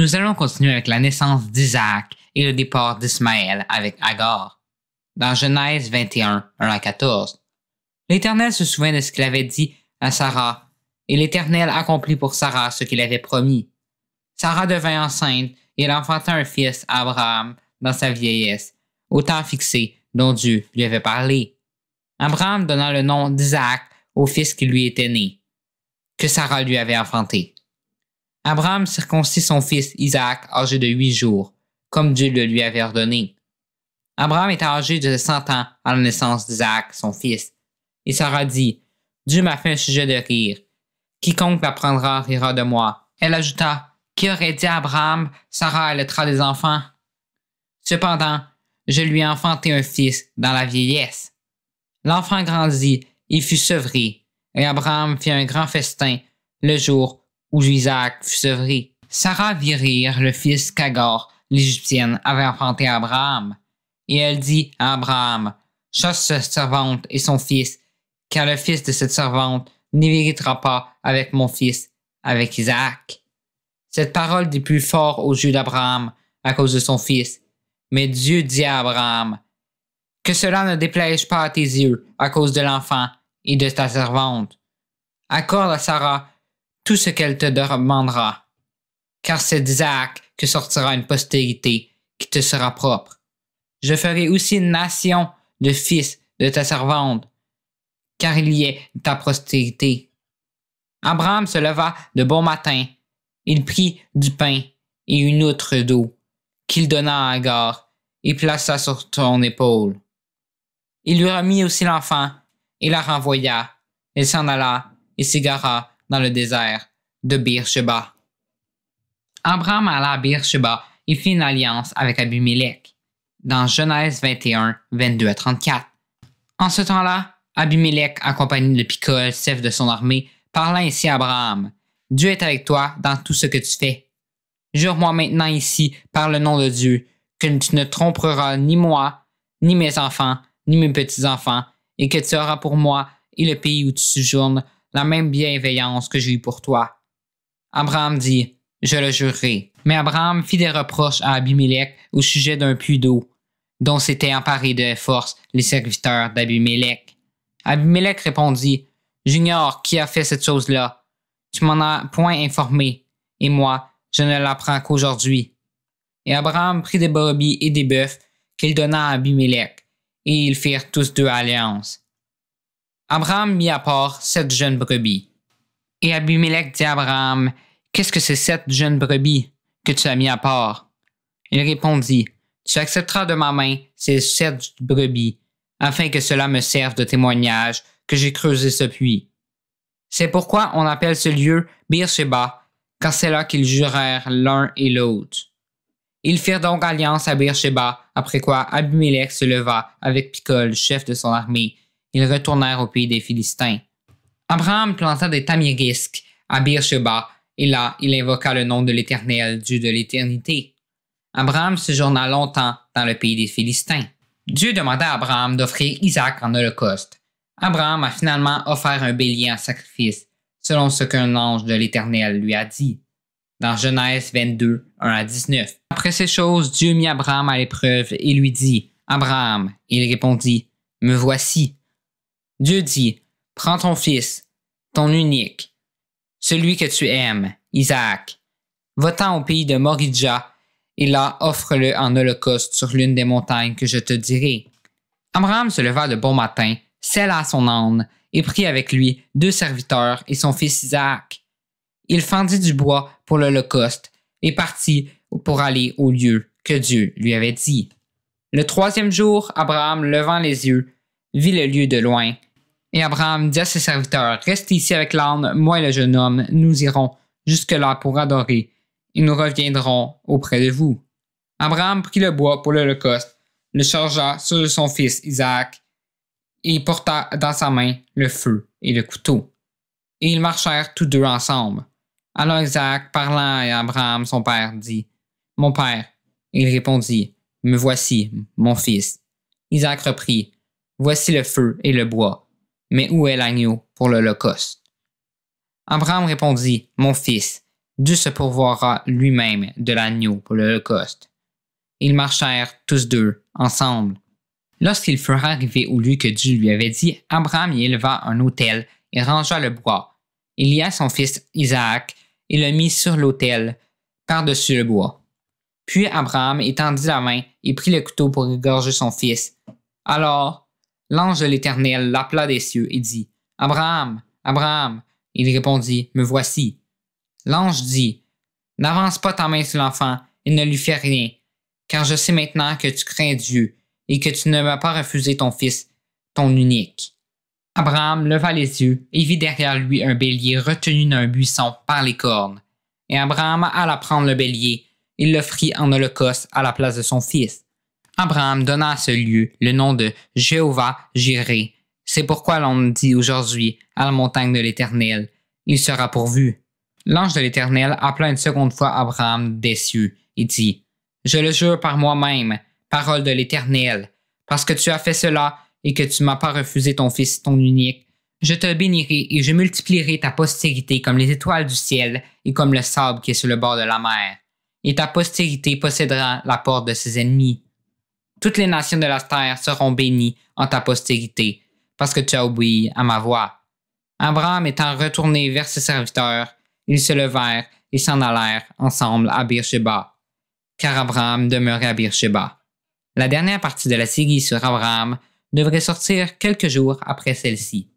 Nous allons continuer avec la naissance d'Isaac et le départ d'Ismaël avec Agar. Dans Genèse 21, 1 à 14. L'Éternel se souvint de ce qu'il avait dit à Sarah, et l'Éternel accomplit pour Sarah ce qu'il avait promis. Sarah devint enceinte et elle enfanta un fils à Abraham dans sa vieillesse, au temps fixé dont Dieu lui avait parlé. Abraham donna le nom d'Isaac au fils qui lui était né, que Sarah lui avait enfanté. Abraham circoncit son fils Isaac âgé de 8 jours, comme Dieu le lui avait ordonné. Abraham était âgé de 100 ans à la naissance d'Isaac, son fils. Et Sarah dit, « Dieu m'a fait un sujet de rire. Quiconque l'apprendra rira de moi. » Elle ajouta, « Qui aurait dit à Abraham, Sarah allaitera des enfants? » Cependant, je lui ai enfanté un fils dans la vieillesse. L'enfant grandit et fut sevré, et Abraham fit un grand festin le jour où Isaac fut sevré. Sarah vit rire le fils qu'Agar, l'Égyptienne, avait enfanté à Abraham. Et elle dit à Abraham, « Chasse cette servante et son fils, car le fils de cette servante n'héritera pas avec mon fils, avec Isaac. » Cette parole dit plus fort aux yeux d'Abraham à cause de son fils. Mais Dieu dit à Abraham, « Que cela ne déplaise pas à tes yeux à cause de l'enfant et de ta servante. Accorde à Sarah tout ce qu'elle te demandera, car c'est d'Isaac que sortira une postérité qui te sera propre. Je ferai aussi une nation de fils de ta servante, car il y est ta postérité. » Abraham se leva de bon matin. Il prit du pain et une outre d'eau, qu'il donna à Agar, et plaça sur son épaule. Il lui remit aussi l'enfant, et la renvoya. Elle s'en alla et s'égara dans le désert de Beer-Sheba. Abraham alla à Beer-Sheba et fit une alliance avec Abimelech. Dans Genèse 21, 22 à 34. En ce temps-là, Abimelech, accompagné de Picol, chef de son armée, parla ainsi à Abraham. « Dieu est avec toi dans tout ce que tu fais. Jure-moi maintenant ici, par le nom de Dieu, que tu ne tromperas ni moi, ni mes enfants, ni mes petits-enfants, et que tu auras pour moi et le pays où tu séjournes la même bienveillance que j'ai eue pour toi. » Abraham dit, « Je le jurerai. » Mais Abraham fit des reproches à Abimelech au sujet d'un puits d'eau, dont s'étaient emparés de force les serviteurs d'Abimelech. Abimelech répondit, « J'ignore qui a fait cette chose-là. Tu m'en as point informé, et moi, je ne l'apprends qu'aujourd'hui. » Et Abraham prit des brebis et des bœufs qu'il donna à Abimelech, et ils firent tous deux alliance. Abraham mit à part 7 jeunes brebis. Et Abimelech dit à Abraham, « Qu'est-ce que c'est 7 jeunes brebis que tu as mis à part? » Il répondit, « Tu accepteras de ma main ces 7 brebis, afin que cela me serve de témoignage que j'ai creusé ce puits. » C'est pourquoi on appelle ce lieu Beer-Sheba, car c'est là qu'ils jurèrent l'un et l'autre. Ils firent donc alliance à Beer-Sheba, après quoi Abimelech se leva avec Picol, chef de son armée. Ils retournèrent au pays des Philistins. Abraham planta des tamirisques à Beer-Sheba, et là il invoqua le nom de l'Éternel, Dieu de l'éternité. Abraham séjourna longtemps dans le pays des Philistins. Dieu demanda à Abraham d'offrir Isaac en holocauste. Abraham a finalement offert un bélier en sacrifice, selon ce qu'un ange de l'Éternel lui a dit. Dans Genèse 22, 1 à 19. Après ces choses, Dieu mit Abraham à l'épreuve et lui dit, « Abraham, » et il répondit, « Me voici. » Dieu dit, « Prends ton fils, ton unique, celui que tu aimes, Isaac. Va-t'en au pays de Moridja, et là offre-le en holocauste sur l'une des montagnes que je te dirai. » Abraham se leva de bon matin, sella son âne, et prit avec lui 2 serviteurs et son fils Isaac. Il fendit du bois pour l'holocauste et partit pour aller au lieu que Dieu lui avait dit. Le 3e jour, Abraham, levant les yeux, vit le lieu de loin. Et Abraham dit à ses serviteurs, « Restez ici avec l'âne, moi et le jeune homme, nous irons jusque-là pour adorer, et nous reviendrons auprès de vous. » Abraham prit le bois pour l'holocauste, le chargea sur son fils Isaac, et il porta dans sa main le feu et le couteau. Et ils marchèrent tous deux ensemble. Alors Isaac, parlant à Abraham, son père, dit, « Mon père. » Et il répondit, « Me voici, mon fils. » Isaac reprit, « Voici le feu et le bois, mais où est l'agneau pour l'holocauste? » Abraham répondit, « Mon fils, Dieu se pourvoira lui-même de l'agneau pour l'Holocauste. Ils marchèrent tous deux, ensemble. Lorsqu'ils furent arrivés au lieu que Dieu lui avait dit, Abraham y éleva un autel et rangea le bois. Il lia son fils Isaac et le mit sur l'autel, par-dessus le bois. Puis Abraham étendit la main et prit le couteau pour égorger son fils. Alors, l'ange de l'Éternel l'appela des cieux et dit, Abraham, Abraham. Il répondit, Me voici. L'ange dit, N'avance pas ta main sur l'enfant et ne lui fais rien, car je sais maintenant que tu crains Dieu et que tu ne m'as pas refusé ton fils, ton unique. Abraham leva les yeux et vit derrière lui un bélier retenu d'un buisson par les cornes. Et Abraham alla prendre le bélier et l'offrit en holocauste à la place de son fils. Abraham donna à ce lieu le nom de Jéhovah-Jiré. C'est pourquoi l'on dit aujourd'hui à la montagne de l'Éternel, il sera pourvu. L'ange de l'Éternel appela une seconde fois Abraham des cieux et dit, Je le jure par moi-même, parole de l'Éternel, parce que tu as fait cela et que tu m'as pas refusé ton fils, ton unique, je te bénirai et je multiplierai ta postérité comme les étoiles du ciel et comme le sable qui est sur le bord de la mer. Et ta postérité possédera la porte de ses ennemis. Toutes les nations de la terre seront bénies en ta postérité, parce que tu as obéi à ma voix. Abraham étant retourné vers ses serviteurs, ils se levèrent et s'en allèrent ensemble à Beersheba, car Abraham demeurait à Beersheba. La dernière partie de la série sur Abraham devrait sortir quelques jours après celle-ci.